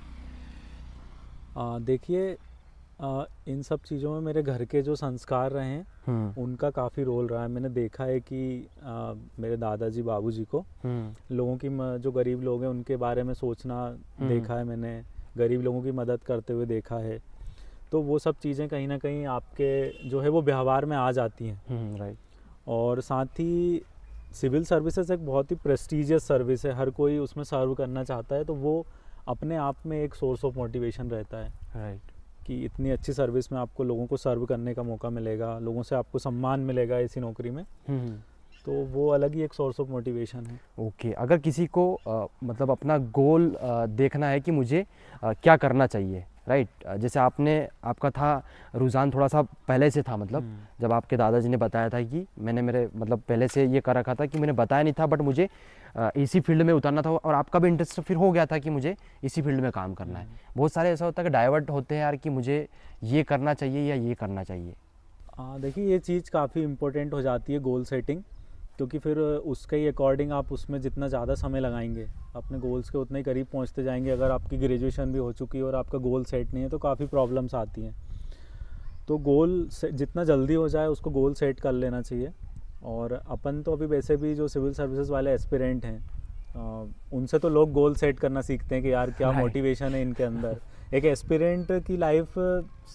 देखिए, इन सब चीज़ों में मेरे घर के जो संस्कार रहे हैं उनका काफ़ी रोल रहा है। मैंने देखा है कि मेरे दादाजी बाबूजी को लोगों की जो गरीब लोग हैं उनके बारे में सोचना देखा है मैंने, गरीब लोगों की मदद करते हुए देखा है। तो वो सब चीज़ें कहीं ना कहीं आपके जो है वो व्यवहार में आ जाती हैं। राइट। और साथ ही सिविल सर्विसेज एक बहुत ही प्रेस्टीजियस सर्विस है, हर कोई उसमें सर्व करना चाहता है। तो वो अपने आप में एक सोर्स ऑफ मोटिवेशन रहता है। राइट। कि इतनी अच्छी सर्विस में आपको लोगों को सर्व करने का मौका मिलेगा, लोगों से आपको सम्मान मिलेगा इसी नौकरी में। तो वो अलग ही एक सोर्स ऑफ मोटिवेशन है। ओके। अगर किसी को मतलब अपना गोल देखना है कि मुझे क्या करना चाहिए, राइट, जैसे आपका था रुझान थोड़ा सा पहले से था, मतलब जब आपके दादाजी ने बताया था कि मेरे मतलब पहले से ये कर रखा था कि मैंने बताया नहीं था बट मुझे इसी फील्ड में उतरना था, और आपका भी इंटरेस्ट फिर हो गया था कि मुझे इसी फील्ड में काम करना है। बहुत सारे ऐसा होता है कि डाइवर्ट होते हैं यार कि मुझे ये करना चाहिए या ये करना चाहिए। देखिए, ये चीज़ काफ़ी इम्पोर्टेंट हो जाती है गोल सेटिंग, क्योंकि फिर उसके ही अकॉर्डिंग आप उसमें जितना ज़्यादा समय लगाएंगे अपने गोल्स के उतने ही करीब पहुंचते जाएंगे। अगर आपकी ग्रेजुएशन भी हो चुकी है और आपका गोल सेट नहीं है तो काफ़ी प्रॉब्लम्स आती हैं। तो गोल जितना जल्दी हो जाए उसको गोल सेट कर लेना चाहिए। और अपन तो अभी वैसे भी जो सिविल सर्विसेज वाले एस्पिरेंट हैं उनसे तो लोग गोल सेट करना सीखते हैं कि यार क्या मोटिवेशन है इनके अंदर। एक एस्पिरेंट की लाइफ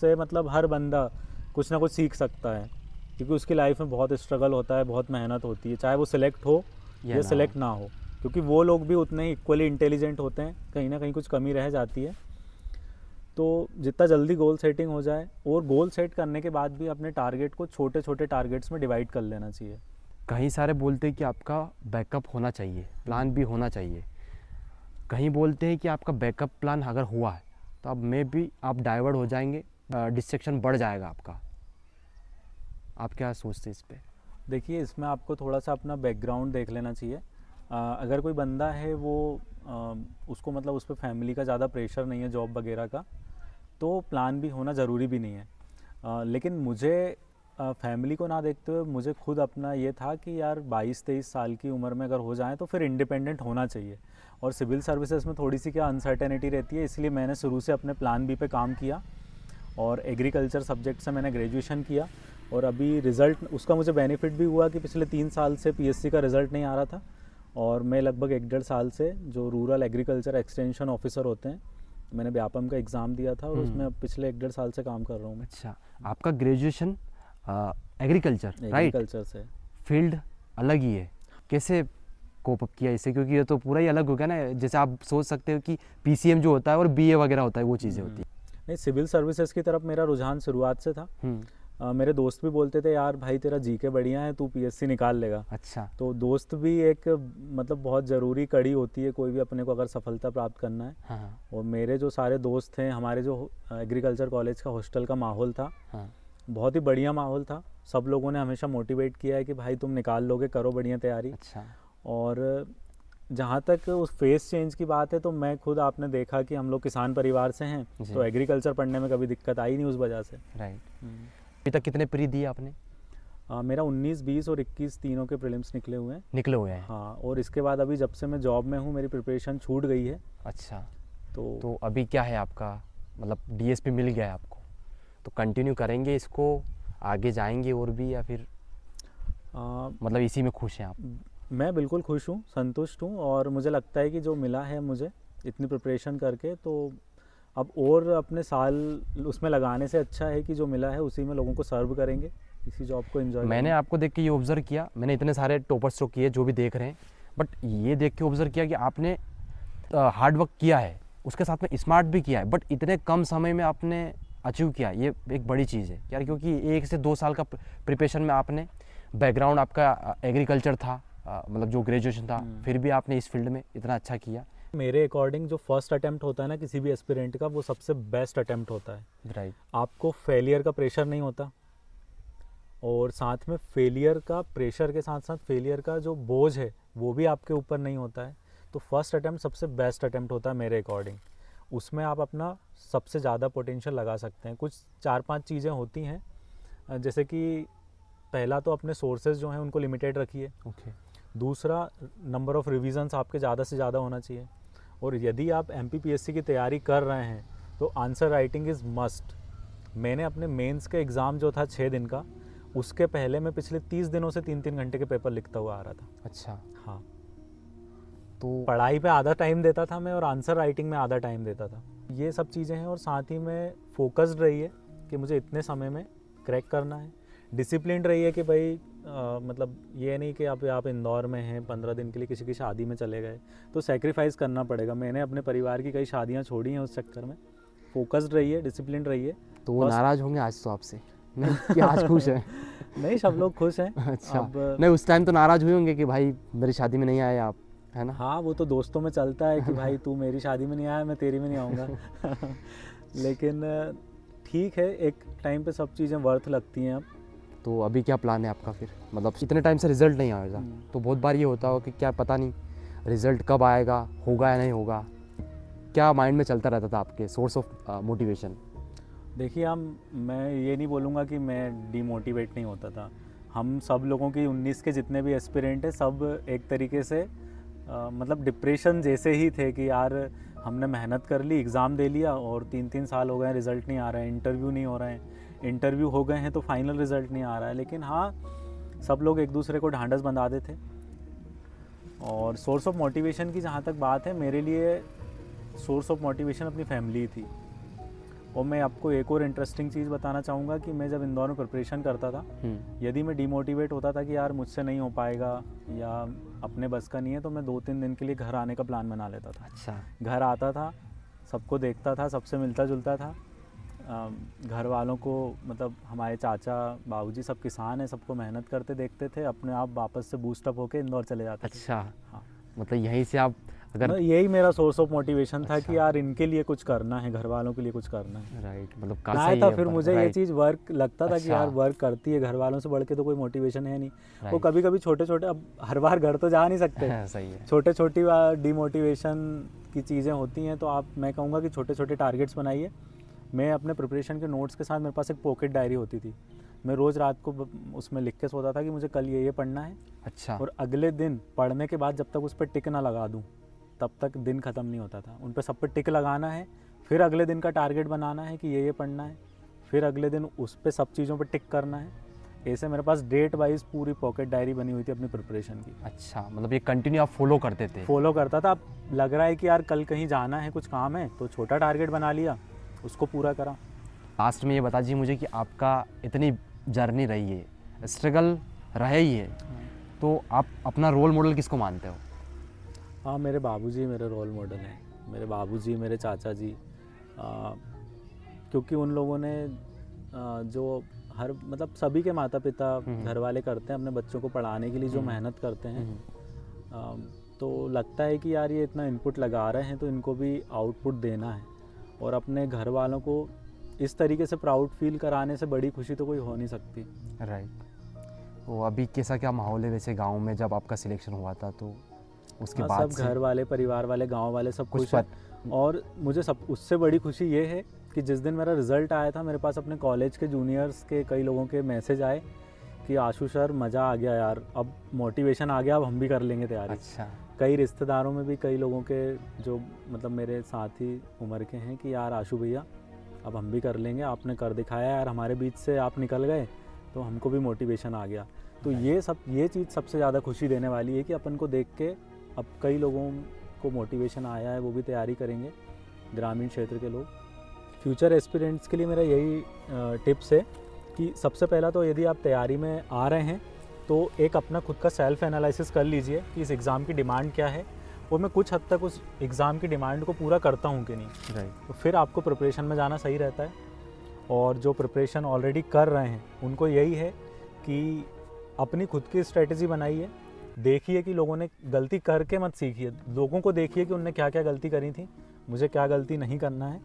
से मतलब हर बंदा कुछ ना कुछ सीख सकता है, क्योंकि उसकी लाइफ में बहुत स्ट्रगल होता है, बहुत मेहनत होती है, चाहे वो सिलेक्ट हो या सिलेक्ट ना हो, क्योंकि वो लोग भी उतने ही इक्वली इंटेलिजेंट होते हैं, कहीं ना कहीं कुछ कमी रह जाती है। तो जितना जल्दी गोल सेटिंग हो जाए, और गोल सेट करने के बाद भी अपने टारगेट को छोटे छोटे टारगेट्स में डिवाइड कर लेना चाहिए। कहीं सारे बोलते हैं कि आपका बैकअप होना चाहिए, प्लान भी होना चाहिए। कहीं बोलते हैं कि आपका बैकअप प्लान अगर हुआ है तो अब में भी आप डाइवर्ट हो जाएंगे, डिस्ट्रैक्शन बढ़ जाएगा आपका। आप क्या सोचते हैं इस पे? देखिए, इसमें आपको थोड़ा सा अपना बैकग्राउंड देख लेना चाहिए। अगर कोई बंदा है वो उसको मतलब उस पर फैमिली का ज़्यादा प्रेशर नहीं है जॉब वगैरह का, तो प्लान भी होना ज़रूरी भी नहीं है। लेकिन मुझे फैमिली को ना देखते हुए मुझे खुद अपना ये था कि यार 22-23 साल की उम्र में अगर हो जाए तो फिर इंडिपेंडेंट होना चाहिए। और सिविल सर्विसेज में थोड़ी सी क्या अनसर्टेनिटी रहती है, इसलिए मैंने शुरू से अपने प्लान बी पे काम किया और एग्रीकल्चर सब्जेक्ट से मैंने ग्रेजुएशन किया। और अभी रिज़ल्ट उसका मुझे बेनिफिट भी हुआ कि पिछले 3 साल से पीएससी का रिज़ल्ट नहीं आ रहा था, और मैं लगभग 1-1.5 साल से जो रूरल एग्रीकल्चर एक्सटेंशन ऑफिसर होते हैं, मैंने व्यापम का एग्ज़ाम दिया था और उसमें अब पिछले 1-1.5 साल से काम कर रहा हूँ मैं। अच्छा, आपका ग्रेजुएशन एग्रीकल्चर एग्रीकल्चर से, फील्ड अलग ही है, कैसे कोप अप किया इसे? क्योंकि ये तो पूरा ही अलग हो गया ना। जैसे आप सोच सकते हो कि पीसीएम जो होता है और बीए वगैरह होता है, वो चीज़ें होती है। नहीं, सिविल सर्विसेज की तरफ मेरा रुझान शुरुआत से था। मेरे दोस्त भी बोलते थे यार भाई तेरा जीके बढ़िया है, तू पीएससी निकाल लेगा। अच्छा। तो दोस्त भी एक मतलब बहुत ज़रूरी कड़ी होती है कोई भी अपने को अगर सफलता प्राप्त करना है। हाँ। और मेरे जो सारे दोस्त हैं, हमारे जो एग्रीकल्चर कॉलेज का हॉस्टल का माहौल था, हाँ। बहुत ही बढ़िया माहौल था। सब लोगों ने हमेशा मोटिवेट किया है कि भाई तुम निकाल लोगे, करो बढ़िया तैयारी। अच्छा। और जहाँ तक उस फेस चेंज की बात है तो मैं खुद, आपने देखा कि हम लोग किसान परिवार से हैं, तो एग्रीकल्चर पढ़ने में कभी दिक्कत आई नहीं उस वजह से। राइट। अभी तक कितने प्री दिए आपने? मेरा 19, 20 और 21 तीनों के प्रीलिम्स निकले हुए हैं। हाँ, और इसके बाद अभी जब से मैं जॉब में हूँ मेरी प्रिपरेशन छूट गई है। अच्छा। तो अभी क्या है आपका, मतलब डीएसपी मिल गया है आपको, तो कंटिन्यू करेंगे इसको, आगे जाएंगे और भी, या फिर मतलब इसी में खुश हैं आप? मैं बिल्कुल खुश हूँ, संतुष्ट हूँ, और मुझे लगता है कि जो मिला है मुझे इतनी प्रिपरेशन करके, तो अब और अपने साल उसमें लगाने से अच्छा है कि जो मिला है उसी में लोगों को सर्व करेंगे, इसी जॉब को एंजॉय। मैंने आपको देख के ये ऑब्ज़र्व किया, मैंने इतने सारे टॉपर्स तो किए जो भी देख रहे हैं, बट ये देख के ऑब्ज़र्व किया कि आपने हार्ड वर्क किया है, उसके साथ में स्मार्ट भी किया है, बट इतने कम समय में आपने अचीव किया, ये एक बड़ी चीज़ है यार। क्योंकि 1 से 2 साल का प्रिपरेशन में आपने, बैकग्राउंड आपका एग्रीकल्चर था, मतलब जो ग्रेजुएशन था, फिर भी आपने इस फील्ड में इतना अच्छा किया। मेरे अकॉर्डिंग जो फर्स्ट अटेम्प्ट होता है ना किसी भी एस्पिरेंट का, वो सबसे बेस्ट अटेम्प्ट होता है। राइट। आपको फेलियर का प्रेशर नहीं होता, और साथ में फेलियर का प्रेशर के साथ साथ फेलियर का जो बोझ है वो भी आपके ऊपर नहीं होता है। तो फर्स्ट अटेम्प्ट सबसे बेस्ट अटेम्प्ट होता है मेरे अकॉर्डिंग। उसमें आप अपना सबसे ज़्यादा पोटेंशियल लगा सकते हैं। कुछ 4-5 चीज़ें होती हैं, जैसे कि पहला तो अपने सोर्सेज जो हैं उनको लिमिटेड रखिए। ओके। दूसरा, नंबर ऑफ़ रिविजन्स आपके ज़्यादा से ज़्यादा होना चाहिए। और यदि आप MPPSC की तैयारी कर रहे हैं तो आंसर राइटिंग इज़ मस्ट। मैंने अपने मेंस के एग्ज़ाम जो था 6 दिन का, उसके पहले मैं पिछले 30 दिनों से 3-3 घंटे के पेपर लिखता हुआ आ रहा था। अच्छा। हाँ, तो पढ़ाई पे आधा टाइम देता था मैं, और आंसर राइटिंग में आधा टाइम देता था। ये सब चीज़ें हैं, और साथ ही में फोकस्ड रहिए कि मुझे इतने समय में क्रैक करना है। डिसिप्लिन रहिए कि भाई मतलब ये नहीं कि आप इंदौर में हैं, 15 दिन के लिए किसी की शादी में चले गए, तो सेक्रीफाइस करना पड़ेगा। मैंने अपने परिवार की कई शादियाँ छोड़ी हैं उस चक्कर में। फोकस्ड रहिए, डिसिप्लिन रहिए। तो वो नाराज़ होंगे आज तो आपसे? नहीं कि आज खुश है? नहीं, सब लोग खुश हैं। अच्छा। अब नहीं, उस टाइम तो नाराज़ हुए होंगे कि भाई मेरी शादी में नहीं आए आप, है ना? हाँ, वो तो दोस्तों में चलता है कि भाई तू मेरी शादी में नहीं आया, मैं तेरी में नहीं आऊँगा। लेकिन ठीक है, एक टाइम पे सब चीज़ें वर्थ लगती हैं अब। तो अभी क्या प्लान है आपका फिर? मतलब इतने टाइम से रिजल्ट नहीं आएगा, तो बहुत बार ये होता हो कि क्या पता नहीं रिजल्ट कब आएगा, होगा या नहीं होगा, क्या माइंड में चलता रहता था आपके सोर्स ऑफ मोटिवेशन? देखिए, मैं ये नहीं बोलूँगा कि मैं डीमोटिवेट नहीं होता था। हम सब लोगों की 19 के जितने भी एस्पिरेंट हैं, सब एक तरीके से मतलब डिप्रेशन जैसे ही थे कि यार हमने मेहनत कर ली, एग्ज़ाम दे लिया, और 3-3 साल हो गए, रिज़ल्ट नहीं आ रहा है, इंटरव्यू नहीं हो रहे हैं, इंटरव्यू हो गए हैं तो फाइनल रिज़ल्ट नहीं आ रहा है। लेकिन हाँ, सब लोग एक दूसरे को ढांढस बंधा देते। और सोर्स ऑफ मोटिवेशन की जहाँ तक बात है, मेरे लिए सोर्स ऑफ मोटिवेशन अपनी फैमिली थी। और मैं आपको एक और इंटरेस्टिंग चीज़ बताना चाहूँगा कि मैं जब इंदौर में प्रिपरेशन करता था, यदि मैं डिमोटिवेट होता था कि यार मुझसे नहीं हो पाएगा या अपने बस का नहीं है, तो मैं 2-3 दिन के लिए घर आने का प्लान बना लेता था। अच्छा। घर आता था, सबको देखता था, सबसे मिलता जुलता था। घर वालों को, मतलब हमारे चाचा बाबूजी सब किसान हैं, सबको मेहनत करते देखते थे, अपने आप वापस से बूस्टअप होके इंदौर चले जाते थे। अच्छा। हाँ, मतलब यहीं से आप अगर यही मेरा सोर्स ऑफ मोटिवेशन था अच्छा। कि यार इनके लिए कुछ करना है, घर वालों के लिए कुछ करना है। राइट, मतलब ना काफी था फिर मुझे ये चीज़ वर्क लगता था कि अच्छा। यार वर्क करती है, घर वालों से बढ़ के तो कोई मोटिवेशन है नहीं। वो राइट। कभी कभी छोटे छोटे, अब हर बार घर तो जा नहीं सकते, सही है। छोटे छोटी डिमोटिवेशन की चीज़ें होती हैं, तो मैं कहूँगा कि छोटे छोटे टारगेट्स बनाइए। मैं अपने प्रिपरेशन के नोट्स के साथ, मेरे पास एक पॉकेट डायरी होती थी, मैं रोज़ रात को उसमें लिख के सोता था कि मुझे कल ये पढ़ना है। अच्छा। और अगले दिन पढ़ने के बाद जब तक उस पर टिक ना लगा दूँ तब तक दिन ख़त्म नहीं होता था। उन पर सब पर टिक लगाना है, फिर अगले दिन का टारगेट बनाना है कि ये पढ़ना है, फिर अगले दिन उस पर सब चीज़ों पर टिक करना है। ऐसे मेरे पास डेट वाइज पूरी पॉकेट डायरी बनी हुई थी अपनी प्रिपरेशन की। अच्छा, मतलब ये कंटिन्यू आप फॉलो करते थे? फॉलो करता था। अब लग रहा है कि यार कल कहीं जाना है, कुछ काम है, तो छोटा टारगेट बना लिया, उसको पूरा करा। लास्ट में ये बता दीजिए मुझे कि आपका इतनी जर्नी रही है, स्ट्रगल रहे ही है, तो आप अपना रोल मॉडल किसको मानते हो? हाँ, मेरे बाबूजी मेरे रोल मॉडल हैं। मेरे बाबूजी, मेरे चाचा जी, क्योंकि उन लोगों ने जो हर, मतलब सभी के माता पिता, घर वाले करते हैं अपने बच्चों को पढ़ाने के लिए जो मेहनत करते हैं, तो लगता है कि यार ये इतना इनपुट लगा रहे हैं तो इनको भी आउटपुट देना है। और अपने घर वालों को इस तरीके से प्राउड फील कराने से बड़ी खुशी तो कोई हो नहीं सकती। राइट। तो अभी कैसा क्या माहौल है वैसे गांव में जब आपका सिलेक्शन हुआ था, तो उसके बाद सब घर वाले, परिवार वाले, गांव वाले सब कुछ खुश हैं। और मुझे सब उससे बड़ी खुशी ये है कि जिस दिन मेरा रिज़ल्ट आया था, मेरे पास अपने कॉलेज के जूनियर्स के कई लोगों के मैसेज आए कि आशु सर मज़ा आ गया यार, अब मोटिवेशन आ गया, अब हम भी कर लेंगे तैयारी। अच्छा। कई रिश्तेदारों में भी कई लोगों के जो मतलब मेरे साथी उम्र के हैं कि यार आशु भैया अब हम भी कर लेंगे, आपने कर दिखाया यार, हमारे बीच से आप निकल गए तो हमको भी मोटिवेशन आ गया। तो ये चीज़ सबसे ज़्यादा खुशी देने वाली है कि अपन को देख के अब कई लोगों को मोटिवेशन आया है, वो भी तैयारी करेंगे, ग्रामीण क्षेत्र के लोग। फ्यूचर एस्पिरेंट्स के लिए मेरा यही टिप्स है कि सबसे पहला तो यदि आप तैयारी में आ रहे हैं तो एक अपना खुद का सेल्फ एनालिसिस कर लीजिए कि इस एग्ज़ाम की डिमांड क्या है और मैं कुछ हद तक उस एग्ज़ाम की डिमांड को पूरा करता हूँ कि नहीं। राइट। तो फिर आपको प्रिपरेशन में जाना सही रहता है। और जो प्रिपरेशन ऑलरेडी कर रहे हैं उनको यही है कि अपनी खुद की स्ट्रेटजी बनाइए, देखिए कि लोगों ने गलती करके मत सीखिए, लोगों को देखिए कि उनने क्या क्या गलती करी थी, मुझे क्या गलती नहीं करना है।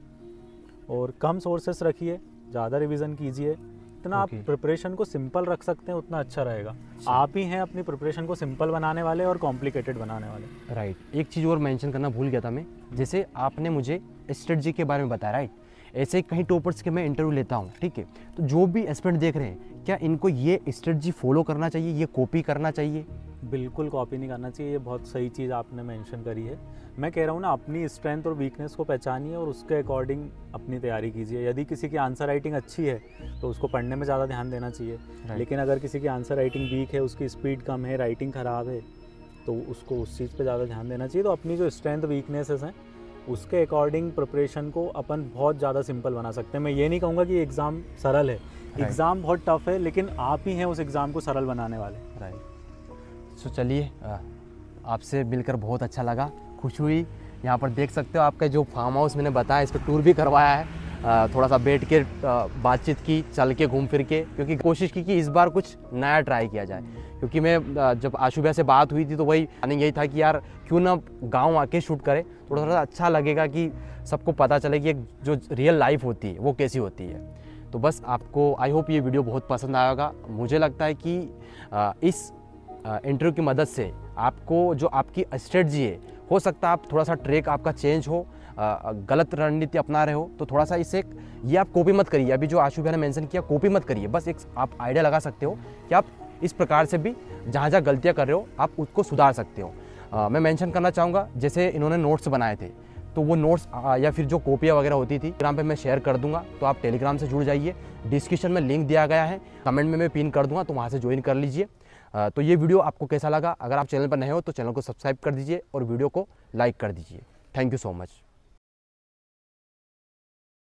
और कम सोर्सेस रखिए, ज़्यादा रिवीजन कीजिए, जितना आप प्रिपरेशन को सिंपल रख सकते हैं उतना अच्छा रहेगा। आप ही हैं अपनी प्रिपरेशन को सिंपल बनाने वाले और कॉम्प्लिकेटेड बनाने वाले। राइट। एक चीज़ और मेंशन करना भूल गया था मैं, जैसे आपने मुझे स्ट्रेटजी के बारे में बताया, राइट। ऐसे कहीं टॉपर्स के मैं इंटरव्यू लेता हूँ, ठीक है, तो जो भी एस्पिरेंट देख रहे हैं, क्या इनको ये स्ट्रेटजी फॉलो करना चाहिए, ये कॉपी करना चाहिए? बिल्कुल कॉपी नहीं करना चाहिए, ये बहुत सही चीज़ आपने मेंशन करी है। मैं कह रहा हूँ ना, अपनी स्ट्रेंथ और वीकनेस को पहचानिए और उसके अकॉर्डिंग अपनी तैयारी कीजिए। यदि किसी की आंसर राइटिंग अच्छी है तो उसको पढ़ने में ज़्यादा ध्यान देना चाहिए, लेकिन अगर किसी की आंसर राइटिंग वीक है, उसकी स्पीड कम है, राइटिंग ख़राब है, तो उसको उस चीज़ पे ज़्यादा ध्यान देना चाहिए। तो अपनी जो स्ट्रेंथ वीकनेसेस हैं उसके अकॉर्डिंग प्रिपरेशन को अपन बहुत ज़्यादा सिंपल बना सकते हैं। मैं ये नहीं कहूँगा कि एग्ज़ाम सरल है, एग्ज़ाम बहुत टफ है, लेकिन आप ही हैं उस एग्ज़ाम को सरल बनाने वाले। राइट। सो चलिए, आपसे मिलकर बहुत अच्छा लगा, खुश हुई। यहाँ पर देख सकते हो आपका जो फार्म हाउस मैंने बताया, इस पर टूर भी करवाया है, थोड़ा सा बैठ के बातचीत की, चल के घूम फिर के, क्योंकि कोशिश की कि इस बार कुछ नया ट्राई किया जाए। क्योंकि मैं जब आशु भैया से बात हुई थी तो वही प्लानिंग यही था कि यार क्यों ना गांव आके शूट करें, थोड़ा सा अच्छा लगेगा कि सबको पता चले कि एक जो रियल लाइफ होती है वो कैसी होती है। तो बस आपको आई होप ये वीडियो बहुत पसंद आएगा। मुझे लगता है कि इस इंटरव्यू की मदद से आपको जो आपकी स्ट्रेटजी है, हो सकता है आप थोड़ा सा ट्रैक आपका चेंज हो, गलत रणनीति अपना रहे हो, तो थोड़ा सा इसे ये आप कॉपी मत करिए। अभी जो आशु भैया ने मेंशन किया, कॉपी मत करिए, बस एक आप आइडिया लगा सकते हो कि आप इस प्रकार से भी जहाँ जहाँ गलतियाँ कर रहे हो आप उसको सुधार सकते हो। मैं मेंशन करना चाहूँगा, जैसे इन्होंने नोट्स बनाए थे, तो वो नोट्स या फिर जो कॉपियाँ वगैरह होती थी टेलीग्राम पे मैं शेयर कर दूंगा, तो आप टेलीग्राम से जुड़ जाइए। डिस्क्रिप्शन में लिंक दिया गया है, कमेंट में मैं पिन कर दूंगा, तो वहाँ से ज्वाइन कर लीजिए। तो ये वीडियो आपको कैसा लगा? अगर आप चैनल पर नए हो तो चैनल को सब्सक्राइब कर दीजिए और वीडियो को लाइक कर दीजिए। Thank you so much.